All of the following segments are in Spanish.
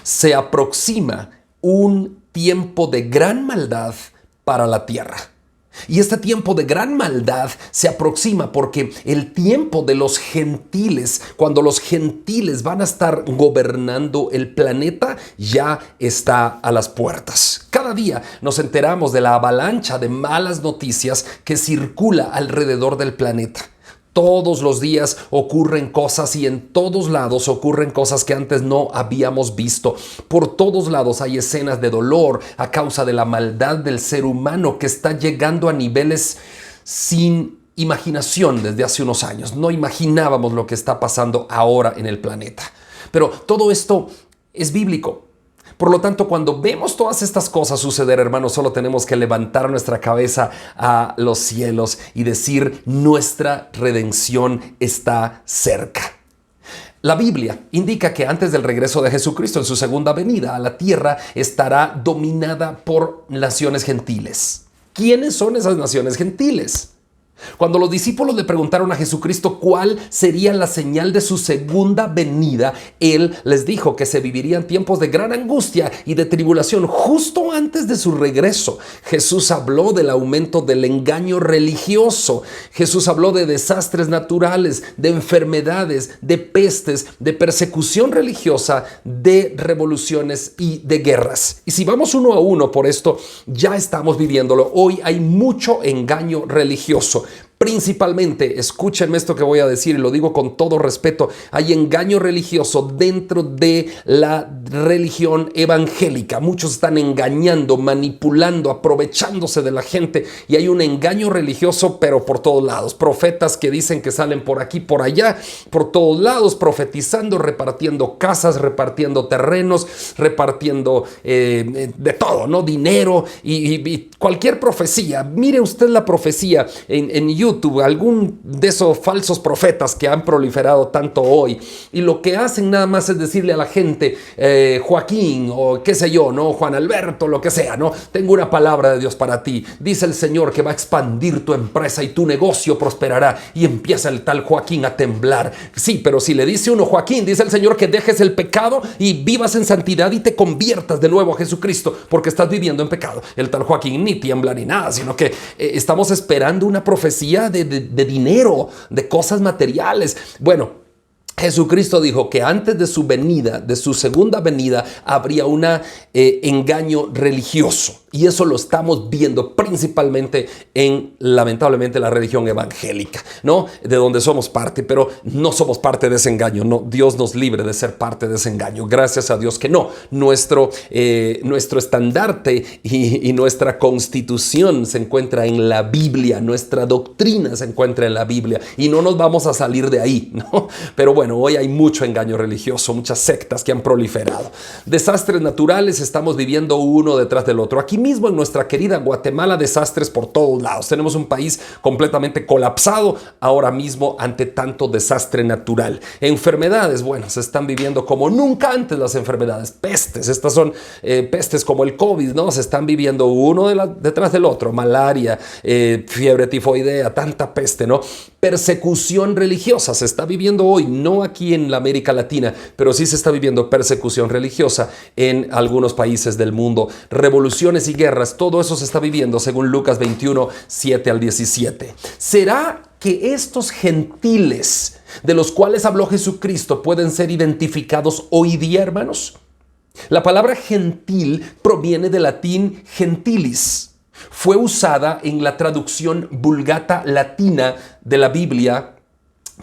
Se aproxima un tiempo de gran maldad para la tierra. Y este tiempo de gran maldad se aproxima porque el tiempo de los gentiles, cuando los gentiles van a estar gobernando el planeta, ya está a las puertas. Cada día nos enteramos de la avalancha de malas noticias que circula alrededor del planeta. Todos los días ocurren cosas y en todos lados ocurren cosas que antes no habíamos visto. Por todos lados hay escenas de dolor a causa de la maldad del ser humano que está llegando a niveles sin imaginación desde hace unos años. No imaginábamos lo que está pasando ahora en el planeta. Pero todo esto es bíblico. Por lo tanto, cuando vemos todas estas cosas suceder, hermanos, solo tenemos que levantar nuestra cabeza a los cielos y decir: nuestra redención está cerca. La Biblia indica que antes del regreso de Jesucristo en su segunda venida a la tierra estará dominada por naciones gentiles. ¿Quiénes son esas naciones gentiles? Cuando los discípulos le preguntaron a Jesucristo cuál sería la señal de su segunda venida, Él les dijo que se vivirían tiempos de gran angustia y de tribulación justo antes de su regreso. Jesús habló del aumento del engaño religioso. Jesús habló de desastres naturales, de enfermedades, de pestes, de persecución religiosa, de revoluciones y de guerras. Y si vamos uno a uno por esto, ya estamos viviéndolo. Hoy hay mucho engaño religioso. Principalmente, escúchenme esto que voy a decir y lo digo con todo respeto, hay engaño religioso dentro de la religión evangélica. Muchos están engañando, manipulando, aprovechándose de la gente y hay un engaño religioso pero por todos lados. Profetas que dicen que salen por aquí, por allá, por todos lados, profetizando, repartiendo casas, repartiendo terrenos, repartiendo de todo, ¿no? Dinero y cualquier profecía. Mire usted la profecía en YouTube, algún de esos falsos profetas que han proliferado tanto hoy, y lo que hacen nada más es decirle a la gente, Joaquín o qué sé yo, ¿no? Juan Alberto, lo que sea, ¿no? Tengo una palabra de Dios para ti. Dice el Señor que va a expandir tu empresa y tu negocio prosperará, y empieza el tal Joaquín a temblar. Sí, pero si le dice uno, Joaquín, dice el Señor que dejes el pecado y vivas en santidad y te conviertas de nuevo a Jesucristo porque estás viviendo en pecado. El tal Joaquín ni tiembla ni nada, sino que estamos esperando una profecía de dinero, de cosas materiales. Bueno, Jesucristo dijo que antes de su venida, de su segunda venida, habría un engaño religioso. Y eso lo estamos viendo principalmente en, lamentablemente, la religión evangélica, ¿no? De donde somos parte, pero no somos parte de ese engaño. No, Dios nos libre de ser parte de ese engaño. Gracias a Dios que no. Nuestro estandarte y nuestra constitución se encuentra en la Biblia. Nuestra doctrina se encuentra en la Biblia. Y no nos vamos a salir de ahí, ¿no? Pero bueno, hoy hay mucho engaño religioso, muchas sectas que han proliferado. Desastres naturales estamos viviendo uno detrás del otro. Aquí mismo en nuestra querida Guatemala, desastres por todos lados. Tenemos un país completamente colapsado ahora mismo ante tanto desastre natural. Enfermedades, bueno, se están viviendo como nunca antes las enfermedades. Pestes, estas son pestes como el COVID, ¿no? Se están viviendo uno detrás del otro. Malaria, fiebre tifoidea, tanta peste, ¿no? Persecución religiosa se está viviendo hoy, no aquí en la América Latina, pero sí se está viviendo persecución religiosa en algunos países del mundo. Revoluciones y guerras, todo eso se está viviendo según Lucas 21, 7 al 17. ¿Será que estos gentiles de los cuales habló Jesucristo pueden ser identificados hoy día, hermanos? La palabra gentil proviene del latín gentilis. Fue usada en la traducción Vulgata latina de la Biblia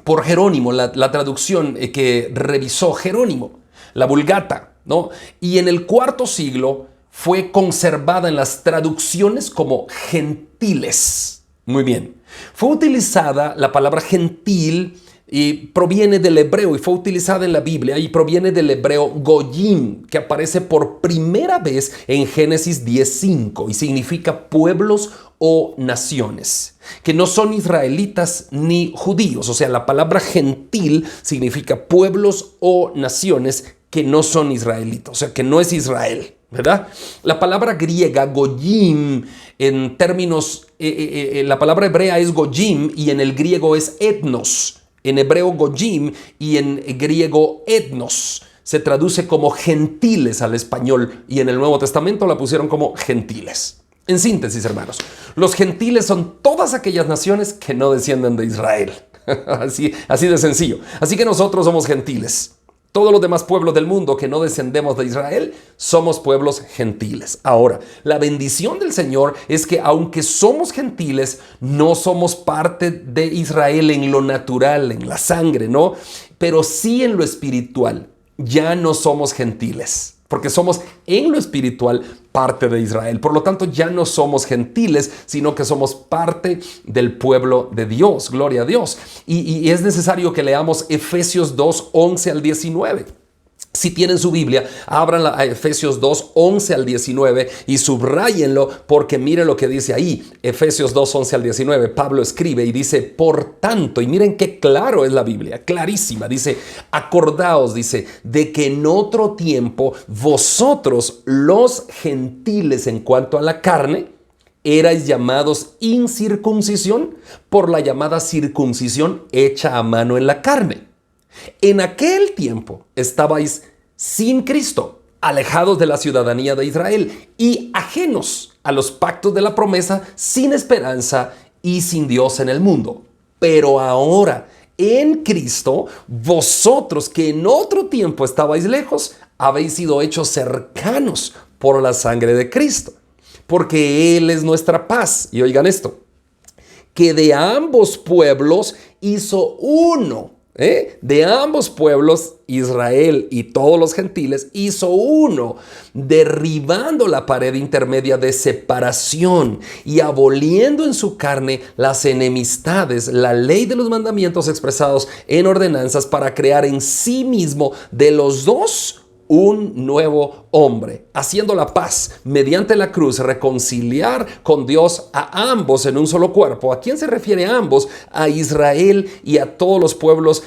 por Jerónimo, la traducción que revisó Jerónimo, la Vulgata, ¿no? Y en el IV siglo fue conservada en las traducciones como gentiles. Muy bien. Fue utilizada la palabra gentil y proviene del hebreo y fue utilizada en la Biblia y proviene del hebreo goyim, que aparece por primera vez en Génesis 10:5 y significa pueblos o naciones, que no son israelitas ni judíos. O sea, la palabra gentil significa pueblos o naciones que no son israelitas, o sea, que no es Israel, ¿verdad? La palabra griega goyim, en términos, la palabra hebrea es goyim y en el griego es etnos. En hebreo goyim y en griego etnos se traduce como gentiles al español y en el Nuevo Testamento la pusieron como gentiles. En síntesis, hermanos, los gentiles son todas aquellas naciones que no descienden de Israel. Así de sencillo. Así que nosotros somos gentiles. Todos los demás pueblos del mundo que no descendemos de Israel somos pueblos gentiles. Ahora, la bendición del Señor es que aunque somos gentiles, no somos parte de Israel en lo natural, en la sangre, ¿no? Pero sí en lo espiritual. Ya no somos gentiles, porque somos en lo espiritual parte de Israel. Por lo tanto, ya no somos gentiles, sino que somos parte del pueblo de Dios. Gloria a Dios. Y es necesario que leamos Efesios 2, 11 al 19. Si tienen su Biblia, abran a Efesios 2, 11 al 19 y subrayenlo porque miren lo que dice ahí. Efesios 2, 11 al 19. Pablo escribe y dice, por tanto, y miren qué claro es la Biblia, clarísima. Dice, acordaos, dice, de que en otro tiempo vosotros los gentiles en cuanto a la carne, erais llamados incircuncisión por la llamada circuncisión hecha a mano en la carne. En aquel tiempo estabais sin Cristo, alejados de la ciudadanía de Israel y ajenos a los pactos de la promesa, sin esperanza y sin Dios en el mundo. Pero ahora, en Cristo, vosotros que en otro tiempo estabais lejos, habéis sido hechos cercanos por la sangre de Cristo, porque Él es nuestra paz. Y oigan esto, que de ambos pueblos hizo uno. De ambos pueblos, Israel y todos los gentiles, hizo uno, derribando la pared intermedia de separación y aboliendo en su carne las enemistades, la ley de los mandamientos expresados en ordenanzas, para crear en sí mismo de los dos un nuevo hombre, haciendo la paz mediante la cruz, reconciliar con Dios a ambos en un solo cuerpo. ¿A quién se refiere a ambos? A Israel y a todos los pueblos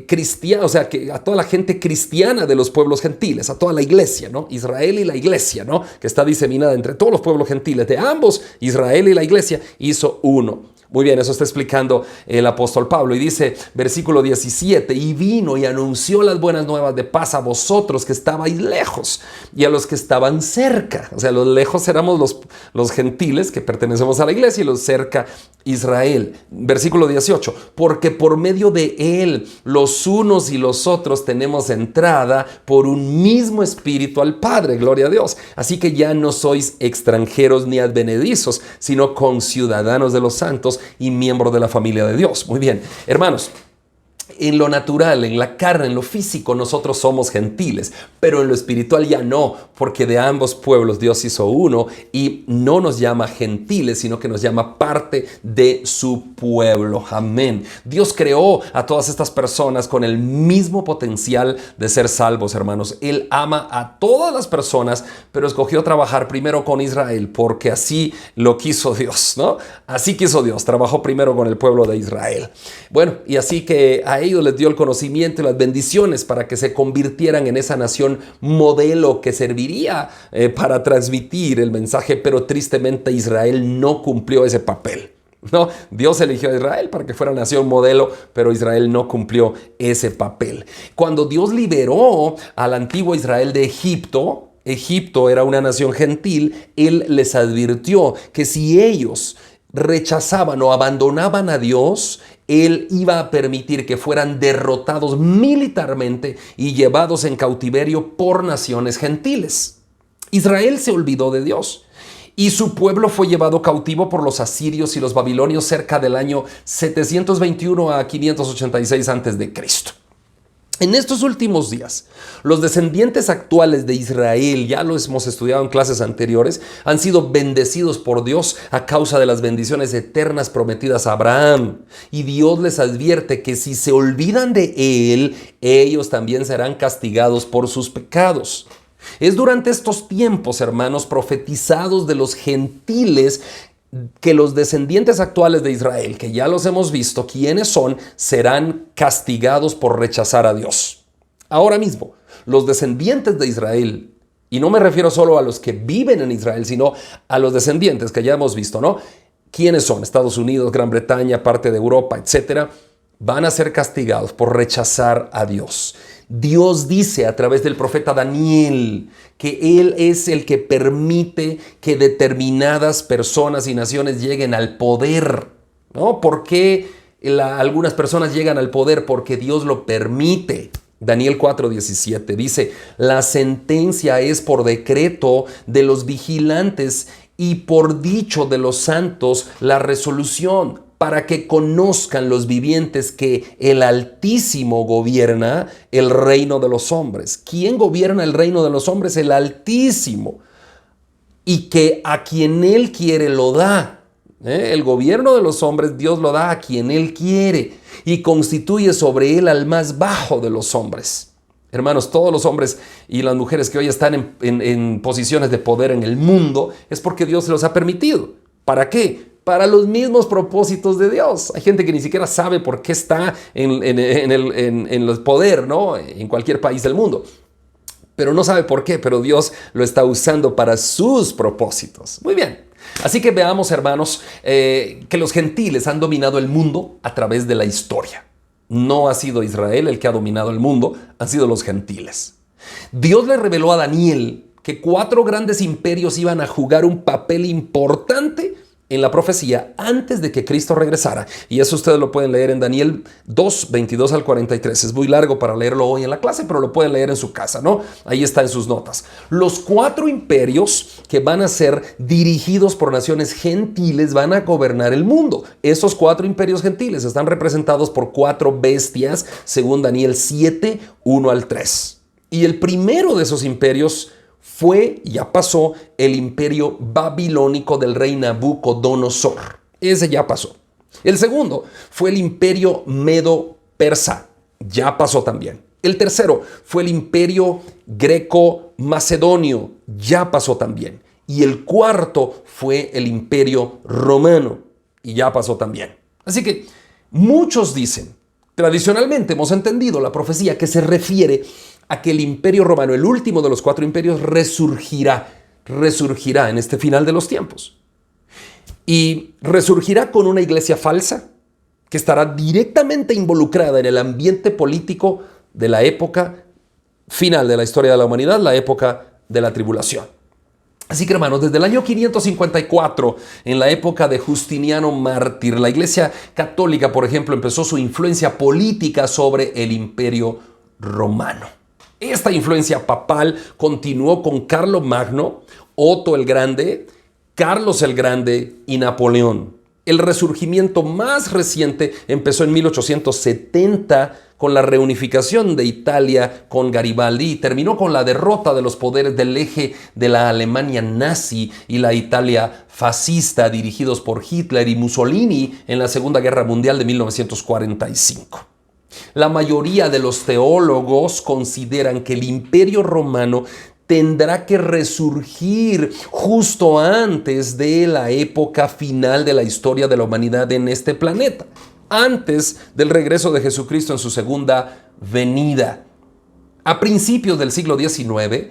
cristianos, o sea, a toda la gente cristiana de los pueblos gentiles, a toda la iglesia, ¿no? Israel y la iglesia, ¿no? Que está diseminada entre todos los pueblos gentiles. De ambos, Israel y la iglesia hizo uno. Muy bien, eso está explicando el apóstol Pablo. Y dice, versículo 17, y vino y anunció las buenas nuevas de paz a vosotros que estabais lejos y a los que estaban cerca. O sea, los lejos éramos los gentiles que pertenecemos a la iglesia y los cerca Israel. Versículo 18, porque por medio de él los unos y los otros tenemos entrada por un mismo espíritu al Padre. Gloria a Dios. Así que ya no sois extranjeros ni advenedizos, sino conciudadanos de los santos y miembro de la familia de Dios. Muy bien, hermanos, en lo natural, en la carne, en lo físico, nosotros somos gentiles, pero en lo espiritual ya no, porque de ambos pueblos Dios hizo uno y no nos llama gentiles, sino que nos llama parte de su pueblo. Amén. Dios creó a todas estas personas con el mismo potencial de ser salvos, hermanos. Él ama a todas las personas, pero escogió trabajar primero con Israel, porque así lo quiso Dios, ¿no? Así quiso Dios, trabajó primero con el pueblo de Israel. Bueno, y así que a ellos les dio el conocimiento y las bendiciones para que se convirtieran en esa nación modelo que serviría para transmitir el mensaje, pero tristemente Israel no cumplió ese papel. No, Dios eligió a Israel para que fuera nación modelo, pero Israel no cumplió ese papel. Cuando Dios liberó al antiguo Israel de Egipto, Egipto era una nación gentil, Él les advirtió que si ellos rechazaban o abandonaban a Dios, Él iba a permitir que fueran derrotados militarmente y llevados en cautiverio por naciones gentiles. Israel se olvidó de Dios y su pueblo fue llevado cautivo por los asirios y los babilonios cerca del año 721 a 586 a.C. En estos últimos días, los descendientes actuales de Israel, ya lo hemos estudiado en clases anteriores, han sido bendecidos por Dios a causa de las bendiciones eternas prometidas a Abraham. Y Dios les advierte que si se olvidan de Él, ellos también serán castigados por sus pecados. Es durante estos tiempos, hermanos, profetizados de los gentiles, que los descendientes actuales de Israel, que ya los hemos visto quiénes son, serán castigados por rechazar a Dios. Ahora mismo, los descendientes de Israel, y no me refiero solo a los que viven en Israel, sino a los descendientes que ya hemos visto, ¿no? ¿Quiénes son? Estados Unidos, Gran Bretaña, parte de Europa, etcétera, van a ser castigados por rechazar a Dios. Dios dice a través del profeta Daniel que Él es el que permite que determinadas personas y naciones lleguen al poder, ¿no? ¿Por qué algunas personas llegan al poder? Porque Dios lo permite. Daniel 4:17 dice: la sentencia es por decreto de los vigilantes y por dicho de los santos la resolución, para que conozcan los vivientes que el Altísimo gobierna el reino de los hombres. ¿Quién gobierna el reino de los hombres? El Altísimo. Y que a quien Él quiere lo da. El gobierno de los hombres Dios lo da a quien Él quiere y constituye sobre él al más bajo de los hombres. Hermanos, todos los hombres y las mujeres que hoy están en posiciones de poder en el mundo es porque Dios se los ha permitido. ¿Para qué? Para los mismos propósitos de Dios. Hay gente que ni siquiera sabe por qué está en el poder, ¿no? En cualquier país del mundo. Pero no sabe por qué, pero Dios lo está usando para sus propósitos. Muy bien. Así que veamos, hermanos, que los gentiles han dominado el mundo a través de la historia. No ha sido Israel el que ha dominado el mundo, han sido los gentiles. Dios le reveló a Daniel que 4 grandes imperios iban a jugar un papel importante en la profecía antes de que Cristo regresara. Y eso ustedes lo pueden leer en Daniel 2, 22 al 43. Es muy largo para leerlo hoy en la clase, pero lo pueden leer en su casa, ¿no? Ahí está en sus notas. Los 4 imperios que van a ser dirigidos por naciones gentiles van a gobernar el mundo. Esos 4 imperios gentiles están representados por 4 bestias, según Daniel 7, 1 al 3. Y el primero de esos imperios ya pasó, el imperio babilónico del rey Nabucodonosor. Ese ya pasó. El segundo fue el imperio medo-persa. Ya pasó también. El tercero fue el imperio greco-macedonio. Ya pasó también. Y el cuarto fue el imperio romano. Y ya pasó también. Así que muchos dicen, tradicionalmente hemos entendido la profecía que se refiere a que el imperio romano, el último de los 4 imperios, resurgirá en este final de los tiempos. Y resurgirá con una iglesia falsa que estará directamente involucrada en el ambiente político de la época final de la historia de la humanidad, la época de la tribulación. Así que, hermanos, desde el año 554, en la época de Justiniano Mártir, la Iglesia Católica, por ejemplo, empezó su influencia política sobre el imperio romano. Esta influencia papal continuó con Carlomagno, Otto el Grande, Carlos el Grande y Napoleón. El resurgimiento más reciente empezó en 1870 con la reunificación de Italia con Garibaldi y terminó con la derrota de los poderes del eje de la Alemania nazi y la Italia fascista dirigidos por Hitler y Mussolini en la Segunda Guerra Mundial de 1945. La mayoría de los teólogos consideran que el Imperio Romano tendrá que resurgir justo antes de la época final de la historia de la humanidad en este planeta, antes del regreso de Jesucristo en su segunda venida. A principios del siglo XIX,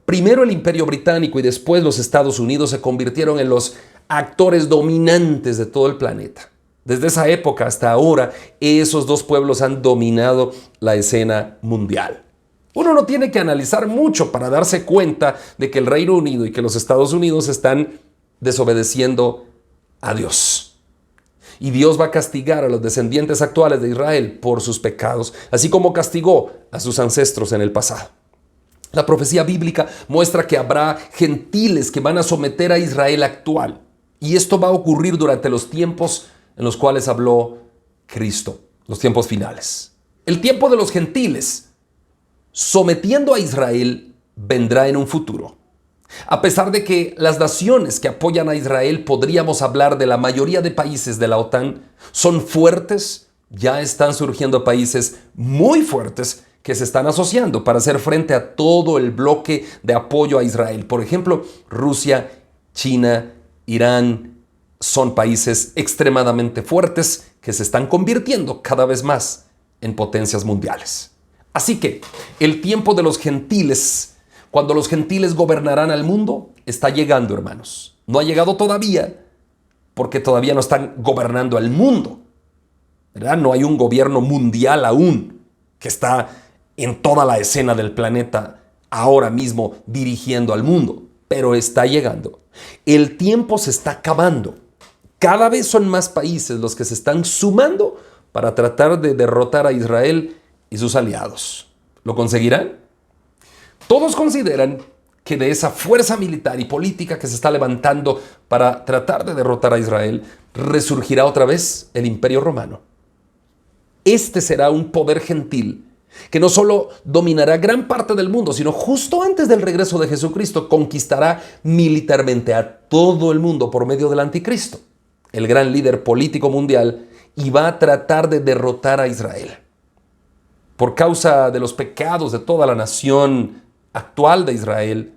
primero el Imperio Británico y después los Estados Unidos se convirtieron en los actores dominantes de todo el planeta. Desde esa época hasta ahora, esos 2 pueblos han dominado la escena mundial. Uno no tiene que analizar mucho para darse cuenta de que el Reino Unido y que los Estados Unidos están desobedeciendo a Dios. Y Dios va a castigar a los descendientes actuales de Israel por sus pecados, así como castigó a sus ancestros en el pasado. La profecía bíblica muestra que habrá gentiles que van a someter a Israel actual. Y esto va a ocurrir durante los tiempos en los cuales habló Cristo, los tiempos finales. El tiempo de los gentiles sometiendo a Israel vendrá en un futuro. A pesar de que las naciones que apoyan a Israel, podríamos hablar de la mayoría de países de la OTAN, son fuertes, ya están surgiendo países muy fuertes que se están asociando para hacer frente a todo el bloque de apoyo a Israel. Por ejemplo, Rusia, China, Irán, son países extremadamente fuertes que se están convirtiendo cada vez más en potencias mundiales. Así que el tiempo de los gentiles, cuando los gentiles gobernarán al mundo, está llegando, hermanos. No ha llegado todavía porque todavía no están gobernando al mundo, ¿verdad? No hay un gobierno mundial aún que está en toda la escena del planeta, ahora mismo dirigiendo al mundo, pero está llegando. El tiempo se está acabando. Cada vez son más países los que se están sumando para tratar de derrotar a Israel y sus aliados. ¿Lo conseguirán? Todos consideran que de esa fuerza militar y política que se está levantando para tratar de derrotar a Israel, resurgirá otra vez el Imperio Romano. Este será un poder gentil que no solo dominará gran parte del mundo, sino justo antes del regreso de Jesucristo conquistará militarmente a todo el mundo por medio del anticristo, el gran líder político mundial, y va a tratar de derrotar a Israel. Por causa de los pecados de toda la nación actual de Israel,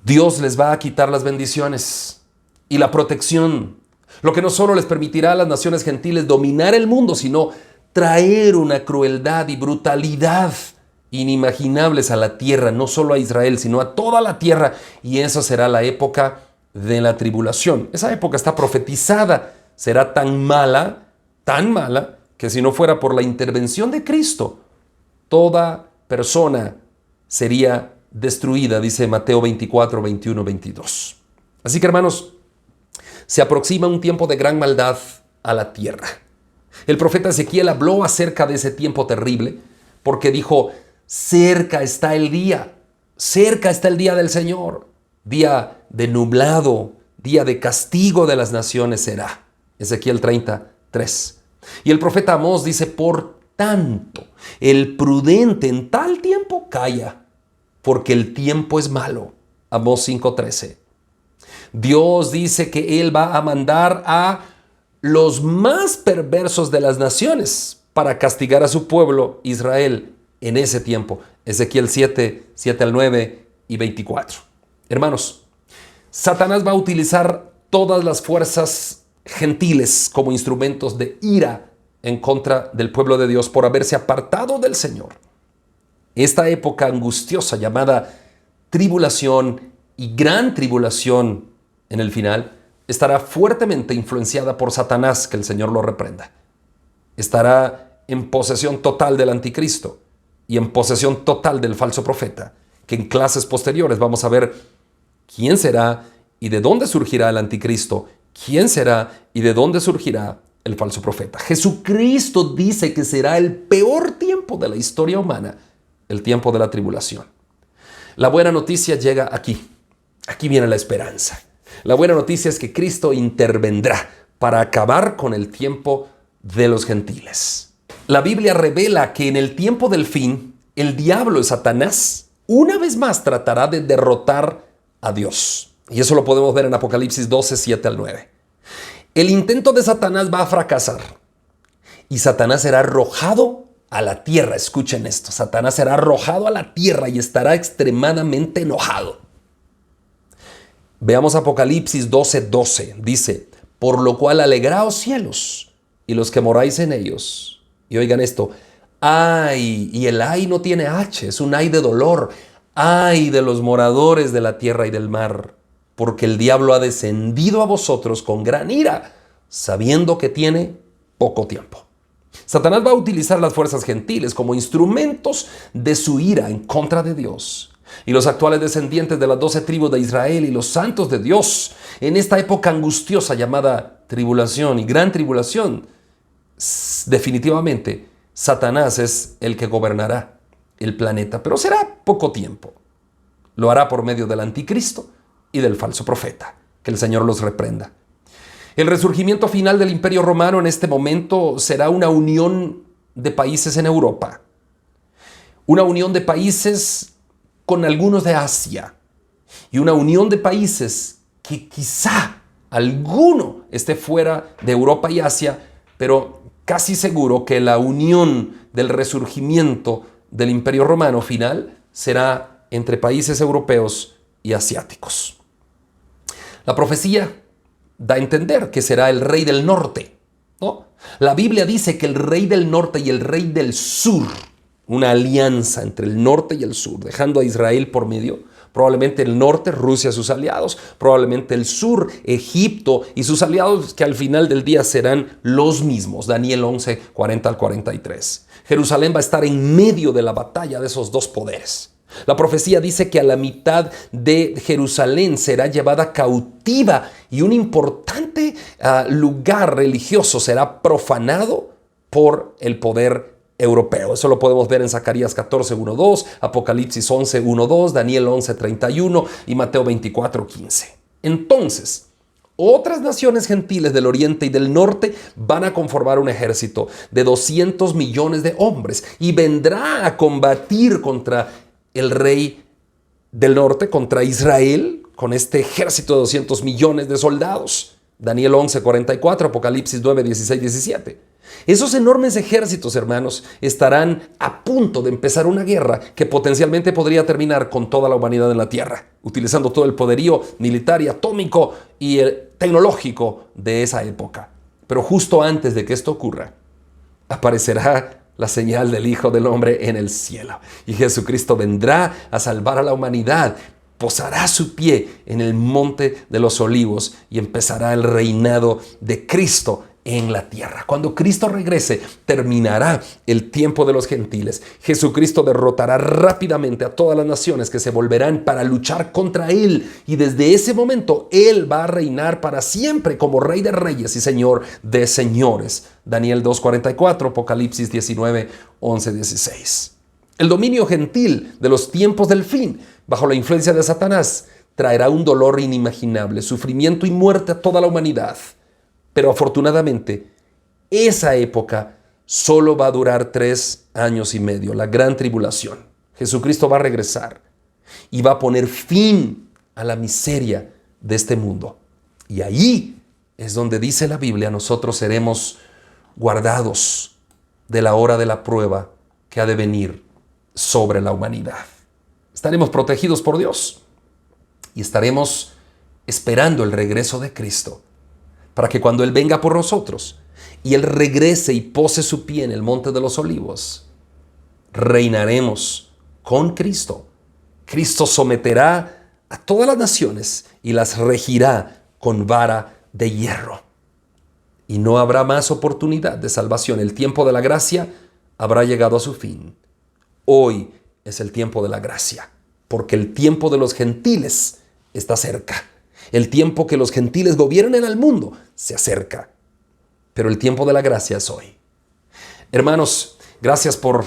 Dios les va a quitar las bendiciones y la protección, lo que no solo les permitirá a las naciones gentiles dominar el mundo, sino traer una crueldad y brutalidad inimaginables a la tierra, no solo a Israel, sino a toda la tierra, y esa será la época de la tribulación. Esa época está profetizada, será tan mala, que si no fuera por la intervención de Cristo, toda persona sería destruida, dice Mateo 24, 21, 22. Así que, hermanos, se aproxima un tiempo de gran maldad a la tierra. El profeta Ezequiel habló acerca de ese tiempo terrible porque dijo: cerca está el día del Señor, día de nublado, día de castigo de las naciones será. Ezequiel 33. Y el profeta Amós dice: por tanto, el prudente en tal tiempo calla, porque el tiempo es malo. Amós 5:13. Dios dice que Él va a mandar a los más perversos de las naciones para castigar a su pueblo Israel en ese tiempo. Ezequiel 7, 7 al 9 y 24. Hermanos, Satanás va a utilizar todas las fuerzas gentiles como instrumentos de ira en contra del pueblo de Dios por haberse apartado del Señor. Esta época angustiosa llamada tribulación y gran tribulación en el final estará fuertemente influenciada por Satanás, que el Señor lo reprenda. Estará en posesión total del anticristo y en posesión total del falso profeta, que en clases posteriores vamos a ver quién será y de dónde surgirá el anticristo, quién será y de dónde surgirá el falso profeta. Jesucristo dice que será el peor tiempo de la historia humana, el tiempo de la tribulación. La buena noticia llega aquí. Aquí viene la esperanza. La buena noticia es que Cristo intervendrá para acabar con el tiempo de los gentiles. La Biblia revela que en el tiempo del fin, el diablo, Satanás, una vez más tratará de derrotar a Dios. Y eso lo podemos ver en Apocalipsis 12, 7 al 9. El intento de Satanás va a fracasar y Satanás será arrojado a la tierra. Escuchen esto: Satanás será arrojado a la tierra y estará extremadamente enojado. Veamos Apocalipsis 12, 12. Dice: por lo cual alegraos cielos y los que moráis en ellos. Y oigan esto: ay, y el ay no tiene H, es un ay de dolor. Ay de los moradores de la tierra y del mar, porque el diablo ha descendido a vosotros con gran ira, sabiendo que tiene poco tiempo. Satanás va a utilizar las fuerzas gentiles como instrumentos de su ira en contra de Dios. Y los actuales descendientes de las 12 tribus de Israel y los santos de Dios, en esta época angustiosa llamada tribulación y gran tribulación, definitivamente Satanás es el que gobernará el planeta, pero será poco tiempo. Lo hará por medio del anticristo y del falso profeta. Que el Señor los reprenda. El resurgimiento final del Imperio Romano en este momento será una unión de países en Europa. Una unión de países con algunos de Asia. Y una unión de países que quizá alguno esté fuera de Europa y Asia, pero casi seguro que la unión del resurgimiento del Imperio Romano final será entre países europeos y asiáticos. La profecía da a entender que será el rey del norte, ¿no? La Biblia dice que el rey del norte y el rey del sur, una alianza entre el norte y el sur, dejando a Israel por medio, Probablemente el norte, Rusia y sus aliados. Probablemente el sur, Egipto y sus aliados, que al final del día serán los mismos. Daniel 11, 40 al 43. Jerusalén va a estar en medio de la batalla de esos dos poderes. La profecía dice que a la mitad de Jerusalén será llevada cautiva y un importante lugar religioso será profanado por el poder europeo. Eso lo podemos ver en Zacarías 14, 1, 2, Apocalipsis 11, 1, 2, Daniel 11, 31 y Mateo 24, 15. Entonces, otras naciones gentiles del oriente y del norte van a conformar un ejército de 200 millones de hombres y vendrá a combatir contra el rey del norte, contra Israel, con este ejército de 200 millones de soldados. Daniel 11, 44, Apocalipsis 9, 16, 17. Esos enormes ejércitos, hermanos, estarán a punto de empezar una guerra que potencialmente podría terminar con toda la humanidad en la tierra, utilizando todo el poderío militar y atómico y tecnológico de esa época. Pero justo antes de que esto ocurra, aparecerá la señal del Hijo del Hombre en el cielo. Y Jesucristo vendrá a salvar a la humanidad, posará su pie en el monte de los olivos y empezará el reinado de Cristo en la tierra. Cuando Cristo regrese, terminará el tiempo de los gentiles. Jesucristo derrotará rápidamente a todas las naciones que se volverán para luchar contra Él. Y desde ese momento, Él va a reinar para siempre como Rey de Reyes y Señor de Señores. Daniel 2:44, Apocalipsis 19, 11, 16. El dominio gentil de los tiempos del fin, bajo la influencia de Satanás, traerá un dolor inimaginable, sufrimiento y muerte a toda la humanidad. Pero afortunadamente, esa época solo va a durar 3 años y medio, la gran tribulación. Jesucristo va a regresar y va a poner fin a la miseria de este mundo. Y ahí es donde dice la Biblia, nosotros seremos guardados de la hora de la prueba que ha de venir sobre la humanidad. Estaremos protegidos por Dios y estaremos esperando el regreso de Cristo, para que cuando Él venga por nosotros y Él regrese y pose su pie en el monte de los olivos, reinaremos con Cristo. Cristo someterá a todas las naciones y las regirá con vara de hierro. Y no habrá más oportunidad de salvación. El tiempo de la gracia habrá llegado a su fin. Hoy es el tiempo de la gracia, porque el tiempo de los gentiles está cerca. El tiempo que los gentiles gobiernen al mundo se acerca, pero el tiempo de la gracia es hoy. Hermanos, gracias por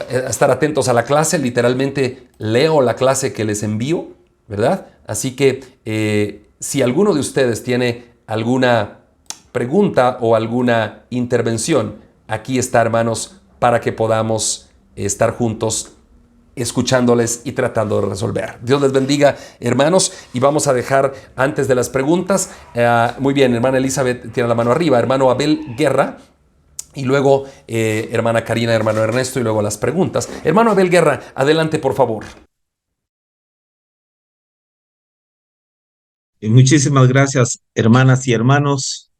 estar atentos a la clase. Literalmente leo la clase que les envío, ¿verdad? Así que si alguno de ustedes tiene alguna pregunta o alguna intervención, aquí está, hermanos, para que podamos estar juntos escuchándoles y tratando de resolver. Dios les bendiga, hermanos, y vamos a dejar antes de las preguntas, muy bien, hermana Elizabeth tiene la mano arriba, hermano Abel Guerra, y luego hermana Karina, hermano Ernesto, y luego las preguntas. Hermano Abel Guerra, adelante, por favor. Muchísimas gracias, hermanas y hermanos.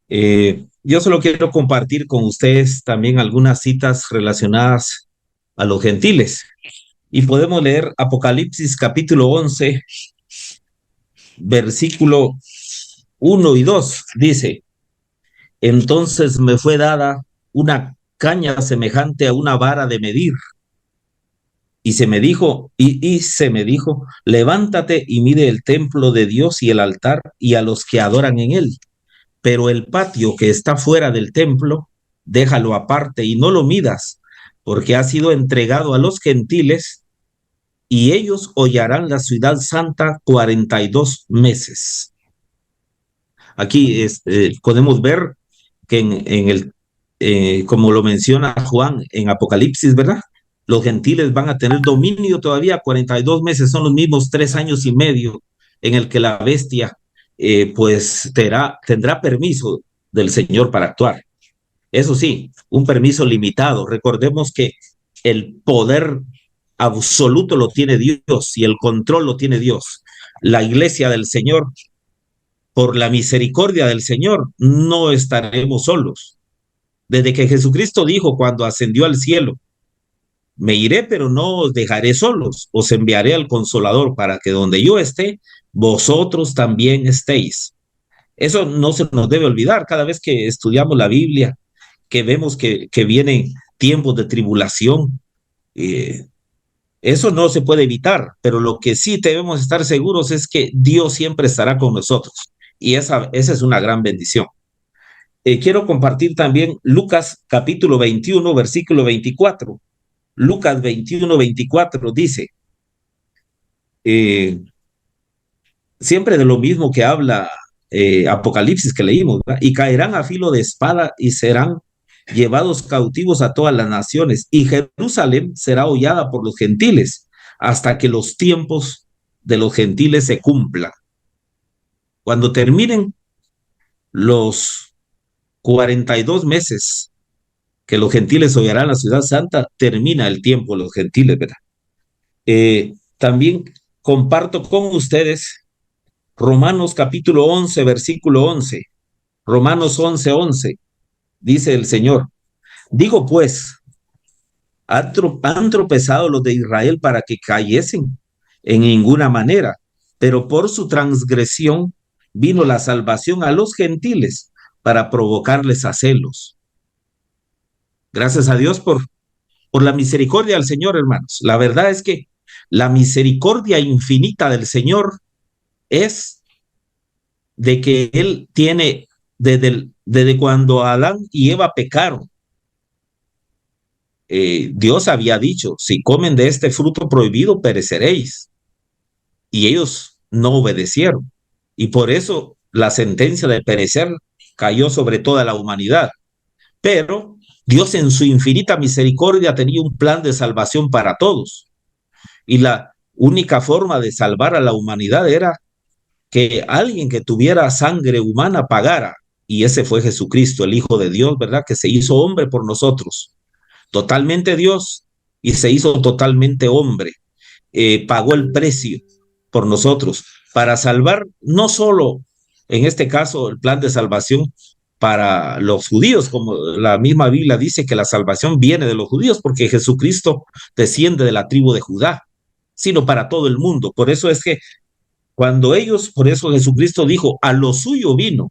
Yo solo quiero compartir con ustedes también algunas citas relacionadas a los gentiles. Y podemos leer Apocalipsis capítulo 11, versículo 1 y 2. Dice: entonces me fue dada una caña semejante a una vara de medir. Y se me dijo, levántate y mide el templo de Dios y el altar y a los que adoran en él. Pero el patio que está fuera del templo, déjalo aparte y no lo midas, porque ha sido entregado a los gentiles y ellos hollarán la ciudad santa 42 meses. Aquí podemos ver que como lo menciona Juan en Apocalipsis, ¿verdad? Los gentiles van a tener dominio todavía 42 meses, son los mismos 3 años y medio en el que la bestia pues tendrá permiso del Señor para actuar. Eso sí, un permiso limitado. Recordemos que el poder absoluto lo tiene Dios y el control lo tiene Dios. La iglesia del Señor, por la misericordia del Señor, no estaremos solos. Desde que Jesucristo dijo cuando ascendió al cielo, me iré, pero no os dejaré solos, os enviaré al Consolador para que donde yo esté, vosotros también estéis. Eso no se nos debe olvidar cada vez que estudiamos la Biblia, que vemos que vienen tiempos de tribulación. eh, Eso no se puede evitar, pero lo que sí debemos estar seguros es que Dios siempre estará con nosotros. Y esa es una gran bendición. Quiero compartir también Lucas capítulo 21, versículo 24. Lucas 21, 24 dice, eh, siempre de lo mismo que habla Apocalipsis que leímos, ¿verdad? Y caerán a filo de espada y serán llevados cautivos a todas las naciones, y Jerusalén será hollada por los gentiles hasta que los tiempos de los gentiles se cumplan. Cuando terminen los 42 meses que los gentiles hollarán la ciudad santa, termina el tiempo de los gentiles, ¿verdad? También comparto con ustedes Romanos capítulo 11, versículo 11. Romanos 11, 11. Dice el Señor, digo pues, han tropezado los de Israel para que cayesen en ninguna manera, pero por su transgresión vino la salvación a los gentiles para provocarles a celos. Gracias a Dios por la misericordia del Señor, hermanos. La verdad es que la misericordia infinita del Señor es de que Él tiene desde cuando Adán y Eva pecaron. Dios había dicho, si comen de este fruto prohibido, pereceréis. Y ellos no obedecieron. Y por eso la sentencia de perecer cayó sobre toda la humanidad. Pero Dios en su infinita misericordia tenía un plan de salvación para todos. Y la única forma de salvar a la humanidad era que alguien que tuviera sangre humana pagara. Y ese fue Jesucristo, el Hijo de Dios, ¿verdad? Que se hizo hombre por nosotros. Totalmente Dios y se hizo totalmente hombre. Pagó el precio por nosotros para salvar no solo, en este caso, el plan de salvación para los judíos, como la misma Biblia dice que la salvación viene de los judíos, porque Jesucristo desciende de la tribu de Judá, sino para todo el mundo. Por eso es que cuando ellos, por eso Jesucristo dijo, a lo suyo vino,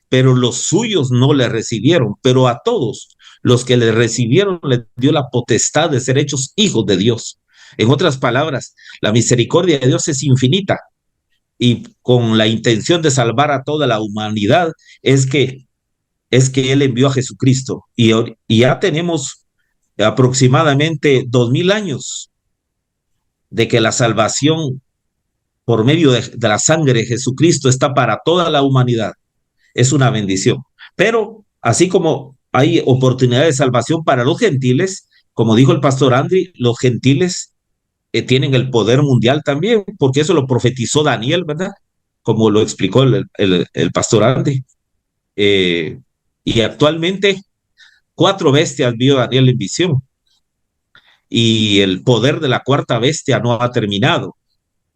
pero los suyos no le recibieron, pero a todos los que le recibieron le dio la potestad de ser hechos hijos de Dios. En otras palabras, la misericordia de Dios es infinita y con la intención de salvar a toda la humanidad es que Él envió a Jesucristo y ya tenemos aproximadamente 2000 años de que la salvación por medio de la sangre de Jesucristo está para toda la humanidad. Es una bendición. Pero así como hay oportunidad de salvación para los gentiles, como dijo el pastor Andri, los gentiles tienen el poder mundial también, porque eso lo profetizó Daniel, ¿verdad? Como lo explicó el pastor Andri. Y actualmente 4 bestias vio Daniel en visión y el poder de la cuarta bestia no ha terminado.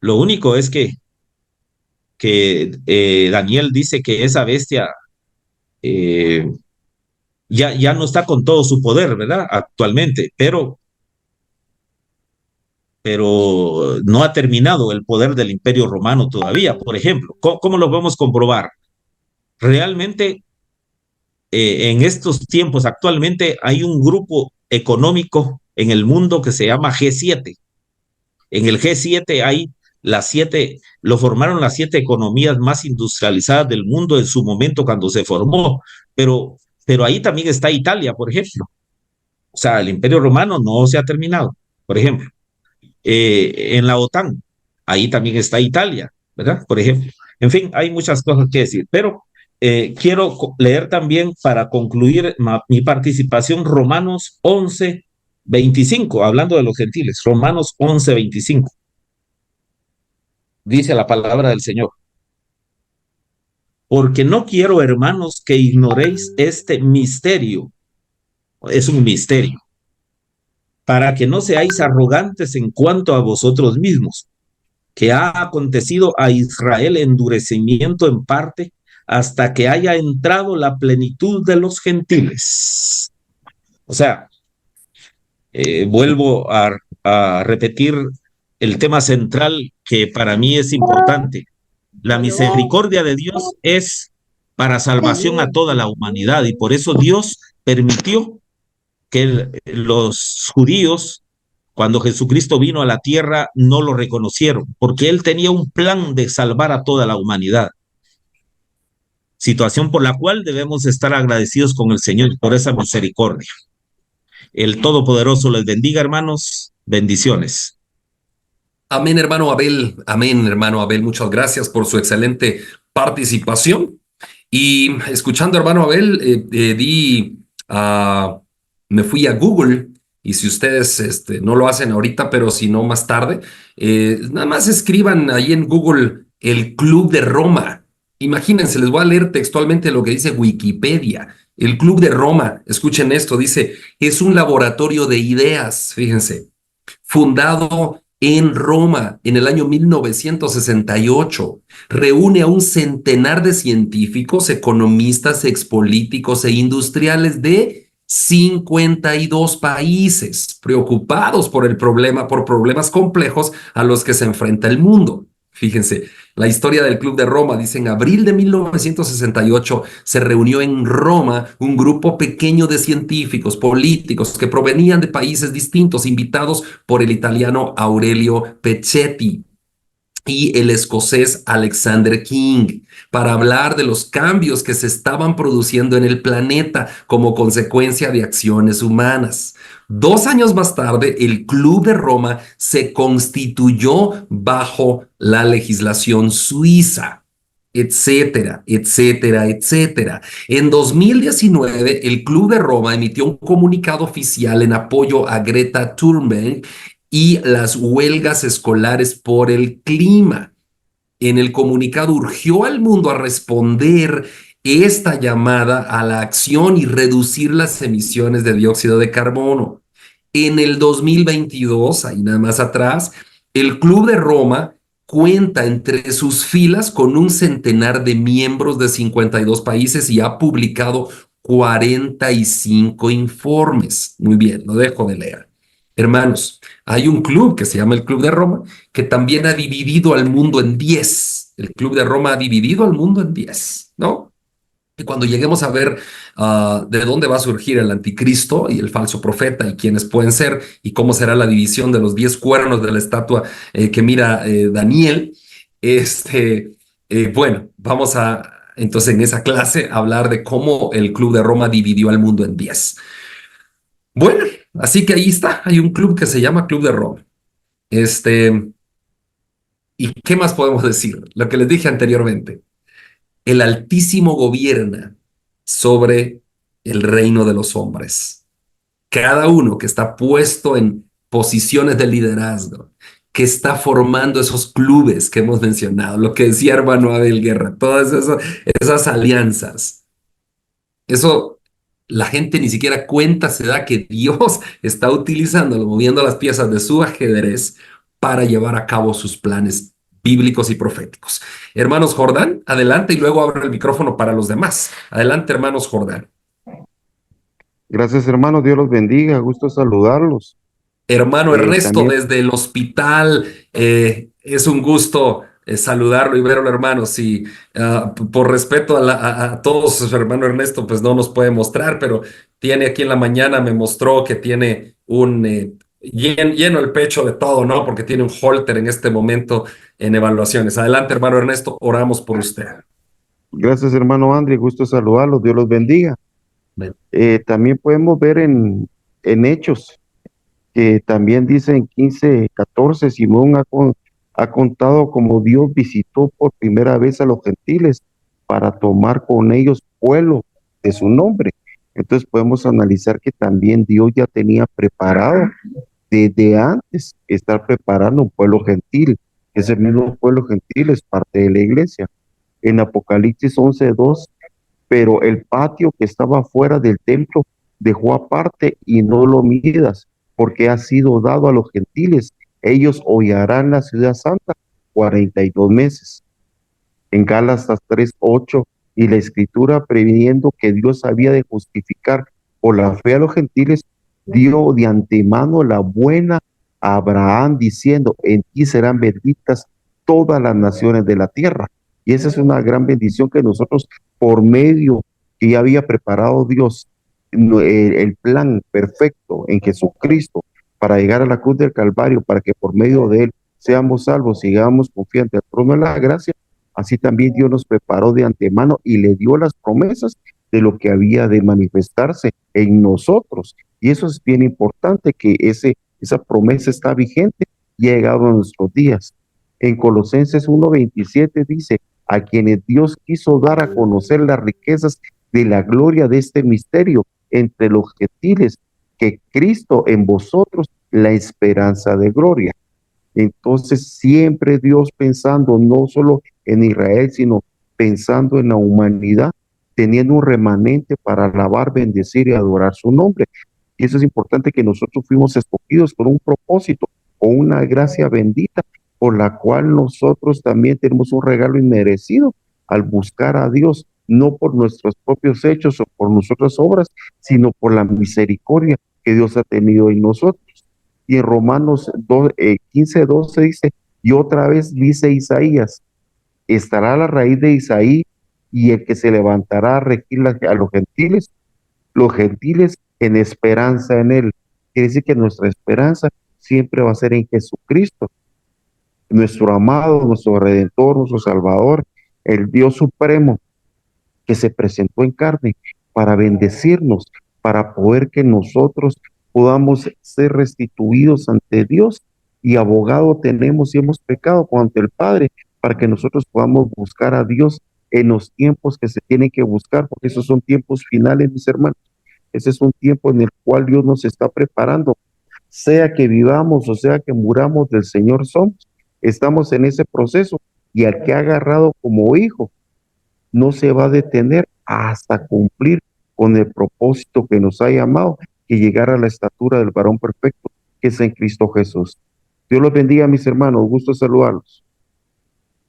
Lo único es que Daniel dice que esa bestia eh, ya no está con todo su poder, ¿verdad? Actualmente, pero no ha terminado el poder del Imperio Romano todavía. Por ejemplo, ¿cómo lo vamos a comprobar? Realmente, en estos tiempos, actualmente hay un grupo económico en el mundo que se llama G7. En el G7 hay lo formaron las 7 economías más industrializadas del mundo en su momento cuando se formó, pero ahí también está Italia, por ejemplo. O sea, el Imperio Romano no se ha terminado, por ejemplo. En la OTAN, ahí también está Italia, ¿verdad? Por ejemplo. En fin, hay muchas cosas que decir, pero quiero leer también para concluir mi participación Romanos 11, 25, hablando de los gentiles, Romanos 11, 25. Dice la palabra del Señor. Porque no quiero, hermanos, que ignoréis este misterio. Es un misterio. Para que no seáis arrogantes en cuanto a vosotros mismos, que ha acontecido a Israel endurecimiento en parte hasta que haya entrado la plenitud de los gentiles. O sea, vuelvo a repetir el tema central que para mí es importante. La misericordia de Dios es para salvación a toda la humanidad y por eso Dios permitió que los judíos, cuando Jesucristo vino a la tierra, no lo reconocieron, porque Él tenía un plan de salvar a toda la humanidad. Situación por la cual debemos estar agradecidos con el Señor por esa misericordia. El Todopoderoso les bendiga, hermanos. Bendiciones. Amén, hermano Abel. Amén, hermano Abel. Muchas gracias por su excelente participación. Y escuchando, hermano Abel, me fui a Google. Y si ustedes no lo hacen ahorita, pero si no más tarde, nada más escriban ahí en Google el Club de Roma. Imagínense, les voy a leer textualmente lo que dice Wikipedia. El Club de Roma, escuchen esto, dice, es un laboratorio de ideas, fíjense, fundado en Roma en el año 1968. Reúne a un centenar de científicos, economistas, expolíticos e industriales de 52 países preocupados por el problema, por problemas complejos a los que se enfrenta el mundo. Fíjense, la historia del Club de Roma dice: en abril de 1968 se reunió en Roma un grupo pequeño de científicos, políticos que provenían de países distintos, invitados por el italiano Aurelio Pecceti y el escocés Alexander King, para hablar de los cambios que se estaban produciendo en el planeta como consecuencia de acciones humanas. 2 años más tarde, el Club de Roma se constituyó bajo la legislación suiza, etcétera, etcétera, etcétera. En 2019, el Club de Roma emitió un comunicado oficial en apoyo a Greta Thunberg y las huelgas escolares por el clima. En el comunicado urgió al mundo a responder esta llamada a la acción y reducir las emisiones de dióxido de carbono. En el 2022, ahí nada más atrás, el Club de Roma cuenta entre sus filas con un centenar de miembros de 52 países y ha publicado 45 informes. Muy bien, lo dejo de leer. Hermanos, hay un club que se llama el Club de Roma, que también ha dividido al mundo en 10. El Club de Roma ha dividido al mundo en 10, ¿no? Y cuando lleguemos a ver de dónde va a surgir el anticristo y el falso profeta y quiénes pueden ser y cómo será la división de los 10 cuernos de la estatua que mira Daniel, bueno, vamos a entonces en esa clase hablar de cómo el Club de Roma dividió al mundo en 10. Bueno, así que ahí está, hay un club que se llama Club de Roma. ¿Y qué más podemos decir? Lo que les dije anteriormente. El Altísimo gobierna sobre el reino de los hombres. Cada uno que está puesto en posiciones de liderazgo, que está formando esos clubes que hemos mencionado, lo que decía hermano Abel Guerra, todas esas alianzas, eso la gente ni siquiera cuenta se da que Dios está utilizándolo, moviendo las piezas de su ajedrez para llevar a cabo sus planes bíblicos y proféticos. Hermanos Jordán, adelante y luego abro el micrófono para los demás. Adelante, hermanos Jordán. Gracias, hermano. Dios los bendiga. Gusto saludarlos. Hermano Ernesto, También, desde el hospital, es un gusto saludarlo y verlo, hermano. Sí, por respeto a todos, hermano Ernesto, pues no nos puede mostrar, pero tiene aquí en la mañana, me mostró que tiene un lleno el pecho de todo, ¿no? Porque tiene un holter en este momento en evaluaciones. Adelante, hermano Ernesto, oramos por usted. gracias, hermano André. Gusto saludarlos. Dios los bendiga. Amén. También podemos ver en Hechos, que también dice en 15:14, Simón ha contado como Dios visitó por primera vez a los gentiles para tomar con ellos pueblo de su nombre. Entonces podemos analizar que también Dios ya tenía preparado desde antes estar preparando un pueblo gentil. Ese mismo pueblo gentil es parte de la iglesia. En Apocalipsis 11:2, pero el patio que estaba fuera del templo dejó aparte y no lo midas, porque ha sido dado a los gentiles. Ellos hollarán la ciudad santa 42 meses. En Gálatas 3:8, y la escritura previniendo que Dios había de justificar por la fe a los gentiles, dio de antemano la buena a Abraham diciendo, en ti serán benditas todas las naciones de la tierra. Y esa es una gran bendición que nosotros, por medio que ya había preparado Dios, el plan perfecto en Jesucristo para llegar a la cruz del Calvario, para que por medio de él seamos salvos, sigamos confiantes al trono de la gracia, así también Dios nos preparó de antemano y le dio las promesas de lo que había de manifestarse en nosotros. Y eso es bien importante, que esa promesa está vigente y ha llegado a nuestros días. En Colosenses 1:27 dice, a quienes Dios quiso dar a conocer las riquezas de la gloria de este misterio entre los gentiles, que Cristo en vosotros la esperanza de gloria. Entonces siempre Dios pensando no solo en Israel, sino pensando en la humanidad, teniendo un remanente para alabar, bendecir y adorar su nombre. Y eso es importante, que nosotros fuimos escogidos con un propósito, con una gracia bendita, por la cual nosotros también tenemos un regalo inmerecido al buscar a Dios, no por nuestros propios hechos o por nuestras obras, sino por la misericordia que Dios ha tenido en nosotros. Y en Romanos 15:12 dice, y otra vez dice Isaías, estará la raíz de Isaí y el que se levantará a regir a los gentiles en esperanza en él. Quiere decir que nuestra esperanza siempre va a ser en Jesucristo, nuestro amado, nuestro Redentor, nuestro Salvador, el Dios Supremo, que se presentó en carne para bendecirnos, para poder que nosotros podamos ser restituidos ante Dios, y abogado tenemos si hemos pecado ante el Padre, para que nosotros podamos buscar a Dios en los tiempos que se tienen que buscar, porque esos son tiempos finales, mis hermanos. Ese es un tiempo en el cual Dios nos está preparando, sea que vivamos o sea que muramos, del Señor somos. Estamos en ese proceso, y al que ha agarrado como hijo, no se va a detener hasta cumplir con el propósito que nos ha llamado, que llegar a la estatura del varón perfecto, que es en Cristo Jesús. Dios los bendiga, mis hermanos. Gusto saludarlos.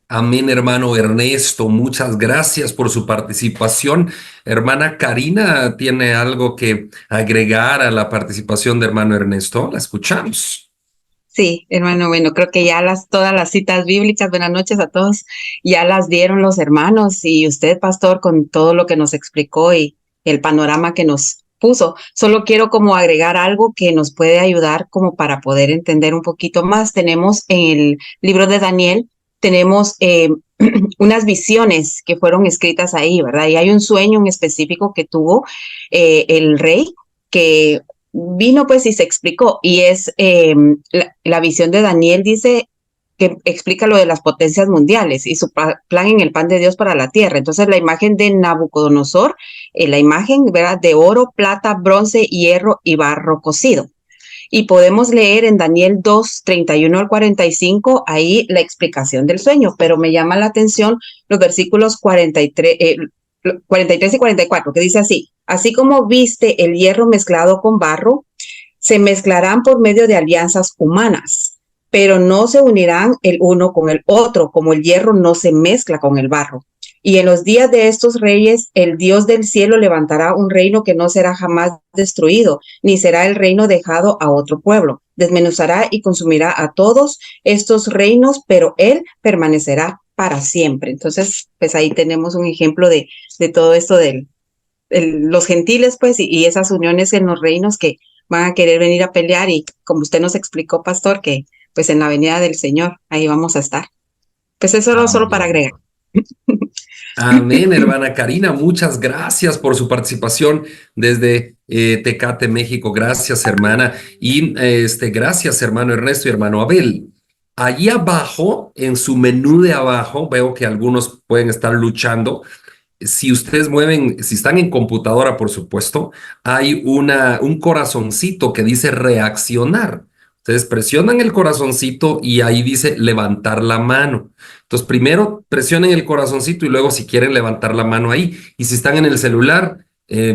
Amén, hermano Ernesto. Muchas gracias por su participación. Hermana Karina, ¿tiene algo que agregar a la participación de hermano Ernesto? La escuchamos. Sí, hermano, bueno, creo que ya todas las citas bíblicas, buenas noches a todos, ya las dieron los hermanos y usted, pastor, con todo lo que nos explicó y el panorama que nos puso. Solo quiero como agregar algo que nos puede ayudar como para poder entender un poquito más. Tenemos en el libro de Daniel, tenemos unas visiones que fueron escritas ahí, ¿verdad? Y hay un sueño en específico que tuvo el rey, que vino pues y se explicó, y es la visión de Daniel, dice que explica lo de las potencias mundiales y su plan en el pan de Dios para la tierra. Entonces la imagen de Nabucodonosor, la imagen, ¿verdad?, de oro, plata, bronce, hierro y barro cocido. Y podemos leer en Daniel 2:31 al 45, ahí la explicación del sueño, pero me llama la atención los versículos 43 y 44, que dice así: así como viste el hierro mezclado con barro, se mezclarán por medio de alianzas humanas, pero no se unirán el uno con el otro, como el hierro no se mezcla con el barro. Y en los días de estos reyes, el Dios del cielo levantará un reino que no será jamás destruido, ni será el reino dejado a otro pueblo. Desmenuzará y consumirá a todos estos reinos, pero él permanecerá para siempre. Entonces, pues ahí tenemos un ejemplo de todo esto de los gentiles, pues, y esas uniones en los reinos que van a querer venir a pelear, y como usted nos explicó, pastor, que pues en la venida del Señor, ahí vamos a estar. Pues eso era solo para agregar. Amén, hermana Karina. Muchas gracias por su participación desde Tecate, México. Gracias, hermana. Y gracias, hermano Ernesto y hermano Abel. Allí abajo, en su menú de abajo, veo que algunos pueden estar luchando. Si ustedes mueven, si están en computadora, por supuesto, hay un corazoncito que dice reaccionar. Ustedes presionan el corazoncito y ahí dice levantar la mano. Entonces, primero presionen el corazoncito y luego si quieren levantar la mano ahí. Y si están en el celular,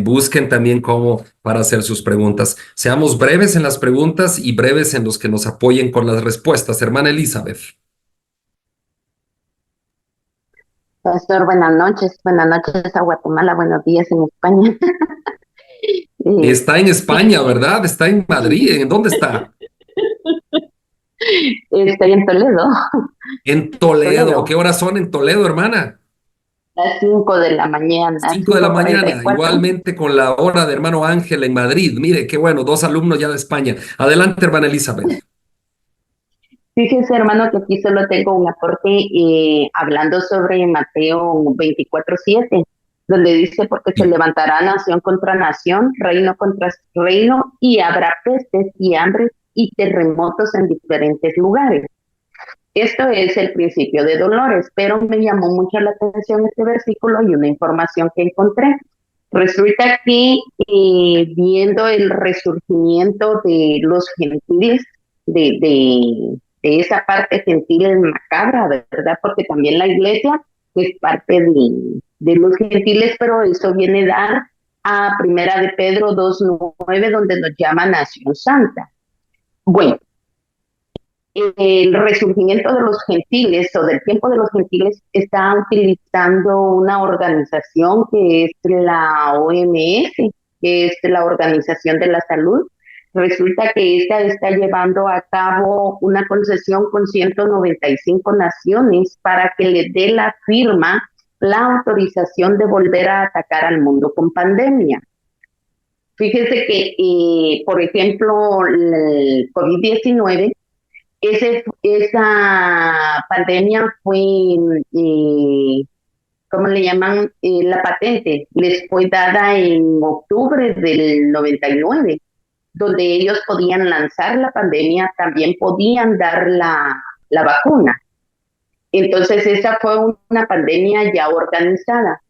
busquen también cómo para hacer sus preguntas. Seamos breves en las preguntas y breves en los que nos apoyen con las respuestas. Hermana Elizabeth. Pastor, buenas noches a Guatemala, buenos días en España. Está en España, ¿verdad? Está en Madrid. ¿En dónde está? Estoy en Toledo, En Toledo. ¿Qué Toledo, horas son en Toledo, hermana? las 5 de la mañana, 5 de la cinco cuarenta y mañana, cuatro. igualmente con la hora de hermano Ángel en Madrid. Mire, qué bueno, dos alumnos ya de España. Adelante, hermana Elizabeth. Fíjese, hermano, que aquí solo tengo un aporte hablando sobre Mateo 24:7, donde dice, porque se Sí. levantará nación contra nación, reino contra reino, y habrá pestes y hambres y terremotos en diferentes lugares. Esto es el principio de dolores, pero me llamó mucho la atención este versículo y una información que encontré. Resulta que viendo el resurgimiento de los gentiles, de esa parte gentil macabra, ¿verdad? Porque también la iglesia es parte de los gentiles, pero eso viene a dar a Primera de Pedro 2:9, donde nos llama Nación Santa. Bueno, el resurgimiento de los gentiles o del tiempo de los gentiles está utilizando una organización que es la OMS, que es la Organización de la Salud. Resulta que esta está llevando a cabo una concesión con 195 naciones para que le dé la firma, la autorización de volver a atacar al mundo con pandemia. Fíjese que, por ejemplo, el COVID-19, esa pandemia fue, ¿cómo le llaman? La patente les fue dada en octubre del 99, donde ellos podían lanzar la pandemia, también podían dar la vacuna. Entonces, esa fue una pandemia ya organizada.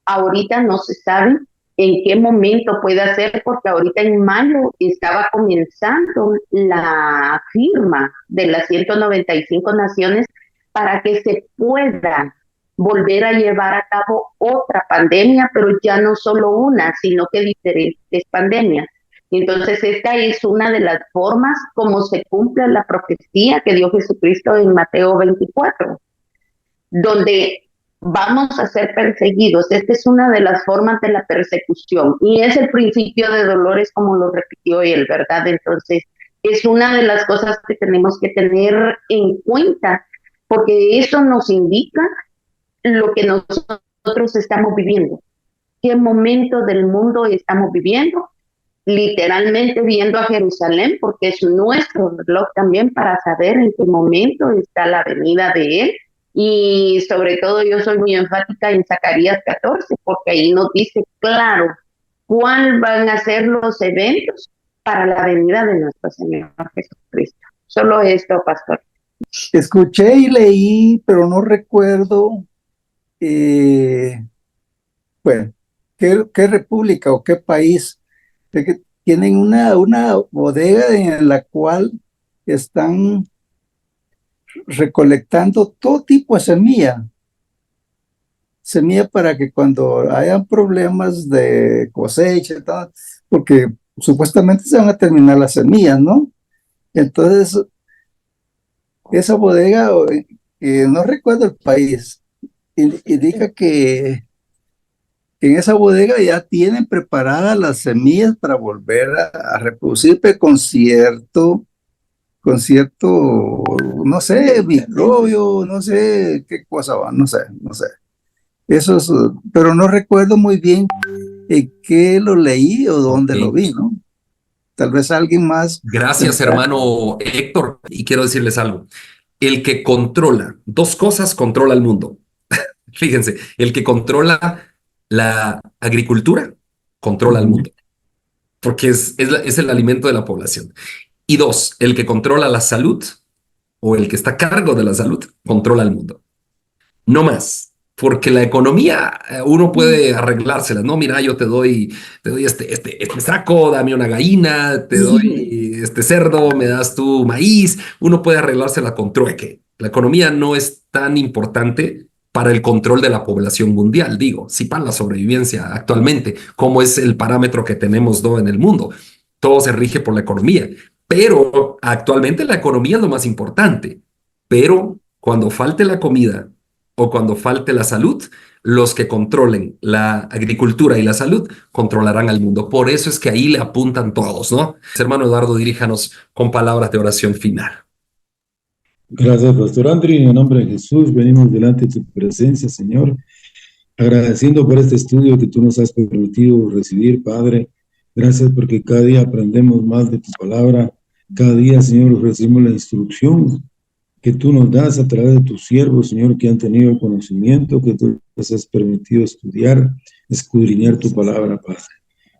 Ahorita no se sabe en qué momento puede ser, porque ahorita en mayo estaba comenzando la firma de las 195 naciones para que se pueda volver a llevar a cabo otra pandemia, pero ya no solo una, sino que diferentes pandemias. Entonces, esta es una de las formas como se cumple la profecía que dio Jesucristo en Mateo 24, donde vamos a ser perseguidos. Esta es una de las formas de la persecución y es el principio de dolores, como lo repitió él, ¿verdad? Entonces, es una de las cosas que tenemos que tener en cuenta, porque eso nos indica lo que nosotros estamos viviendo, qué momento del mundo estamos viviendo, literalmente viendo a Jerusalén, porque es nuestro reloj también para saber en qué momento está la venida de él. Y sobre todo yo soy muy enfática en Zacarías 14, porque ahí nos dice claro cuáles van a ser los eventos para la venida de nuestro Señor Jesucristo. Solo esto, pastor. Escuché y leí, pero no recuerdo, eh, bueno, qué república o qué país, de que tienen una bodega en la cual están recolectando todo tipo de semilla para que cuando hayan problemas de cosecha y tal, porque supuestamente se van a terminar las semillas, ¿no? Entonces, esa bodega, no recuerdo el país, indica que en esa bodega ya tienen preparadas las semillas para volver a reproducir, pero con cierto, no sé, microbio, no sé qué cosa va, no sé. Eso es, pero no recuerdo muy bien en qué lo leí o dónde lo Ok. vi, ¿no? Tal vez alguien más Gracias, tendrá. hermano Héctor. Y quiero decirles algo. El que controla dos cosas controla el mundo. Fíjense, el que controla la agricultura controla el mundo, porque es el alimento de la población. Y dos, el que controla la salud o el que está a cargo de la salud controla el mundo. No más, porque la economía uno puede arreglársela, ¿no? Mira, yo te doy este saco, dame una gallina, te doy este cerdo, me das tu maíz. Uno puede arreglársela con trueque. La economía no es tan importante para el control de la población mundial, digo, sí para la sobrevivencia actualmente, como es el parámetro que tenemos, ¿no?, en el mundo. Todo se rige por la economía, pero actualmente la economía es lo más importante. Pero cuando falte la comida, o cuando falte la salud, los que controlen la agricultura y la salud controlarán al mundo. Por eso es que ahí le apuntan todos, ¿no? Hermano Eduardo, diríjanos con palabras de oración final. Gracias, Pastor Andri. En el nombre de Jesús, venimos delante de tu presencia, Señor, agradeciendo por este estudio que tú nos has permitido recibir, Padre. Gracias porque cada día aprendemos más de tu palabra. Cada día, Señor, recibimos la instrucción que tú nos das a través de tus siervos, Señor, que han tenido el conocimiento, que tú les has permitido estudiar, escudriñar tu palabra, Padre.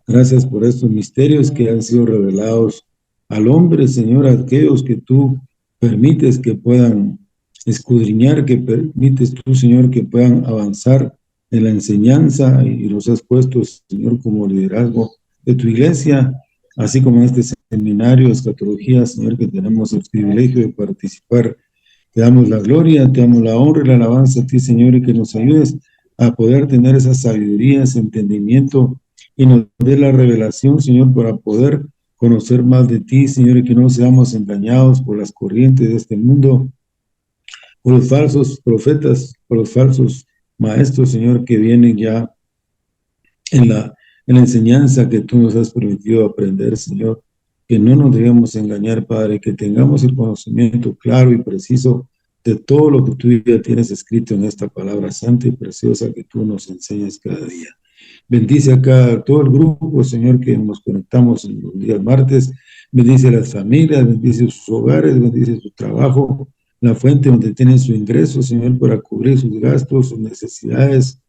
Gracias por estos misterios que han sido revelados al hombre, Señor, aquellos que tú permites que puedan escudriñar, que permites tú, Señor, que puedan avanzar en la enseñanza y los has puesto, Señor, como liderazgo de tu iglesia, así como en este seminario de escatología, Señor, que tenemos el privilegio de participar. Te damos la gloria, te damos la honra y la alabanza a ti, Señor, y que nos ayudes a poder tener esa sabiduría, ese entendimiento, y nos dé la revelación, Señor, para poder conocer más de ti, Señor, y que no seamos engañados por las corrientes de este mundo, por los falsos profetas, por los falsos maestros, Señor, que vienen ya en la enseñanza que tú nos has permitido aprender, Señor, que no nos debemos engañar, Padre, que tengamos el conocimiento claro y preciso de todo lo que tú ya tienes escrito en esta palabra santa y preciosa que tú nos enseñas cada día. Bendice acá a todo el grupo, Señor, que nos conectamos en los días martes. Bendice a las familias, bendice sus hogares, bendice su trabajo, la fuente donde tienen su ingreso, Señor, para cubrir sus gastos, sus necesidades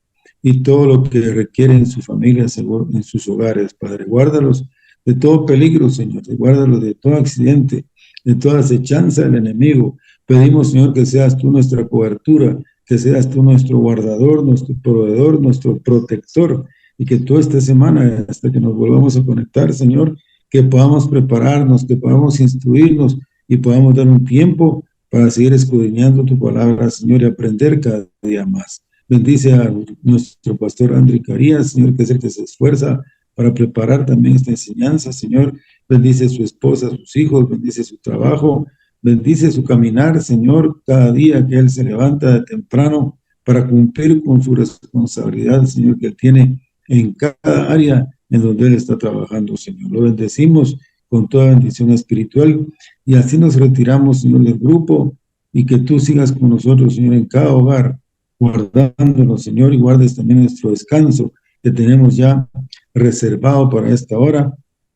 y todo lo que requieren en su familia, Señor, en sus hogares. Padre, guárdalos de todo peligro, Señor, guárdalos de todo accidente, de toda acechanza del enemigo. Pedimos, Señor, que seas tú nuestra cobertura, que seas tú nuestro guardador, nuestro proveedor, nuestro protector, y que toda esta semana, hasta que nos volvamos a conectar, Señor, que podamos prepararnos, que podamos instruirnos y podamos dar un tiempo para seguir escudriñando tu palabra, Señor, y aprender cada día más. Bendice a nuestro pastor Andri Carías, Señor, que es el que se esfuerza para preparar también esta enseñanza, Señor. Bendice a su esposa, a sus hijos, bendice su trabajo, bendice su caminar, Señor, cada día que él se levanta de temprano para cumplir con su responsabilidad, Señor, que él tiene en cada área en donde él está trabajando, Señor. Lo bendecimos con toda bendición espiritual y así nos retiramos, Señor, del grupo y que tú sigas con nosotros, Señor, en cada hogar, guardándonos, Señor, y guardes también nuestro descanso que tenemos ya reservado para esta hora,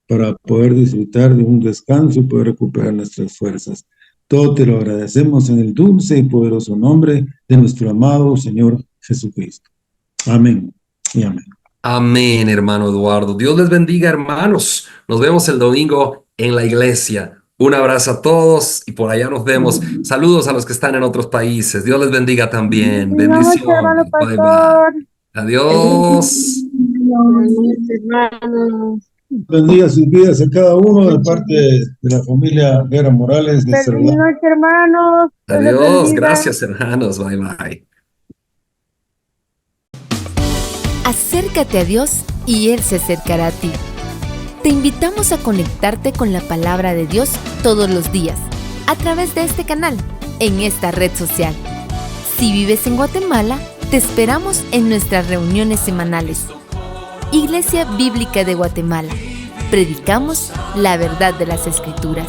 para poder disfrutar de un descanso y poder recuperar nuestras fuerzas. Todo te lo agradecemos en el dulce y poderoso nombre de nuestro amado Señor Jesucristo. Amén y amén. Amén, hermano Eduardo. Dios les bendiga, hermanos. Nos vemos el domingo en la iglesia. Un abrazo a todos y por allá nos vemos. Saludos a los que están en otros países. Dios les bendiga también. Bendiciones. Bye, bye. Adiós. Bendiga sus vidas a cada uno de parte de la familia Guerra Morales de Feliz noche, hermanos. Adiós. Gracias, hermanos. Bye, bye. Acércate a Dios y Él se acercará a ti. Te invitamos a conectarte con la palabra de Dios todos los días, a través de este canal, en esta red social. Si vives en Guatemala, te esperamos en nuestras reuniones semanales. Iglesia Bíblica de Guatemala. Predicamos la verdad de las Escrituras.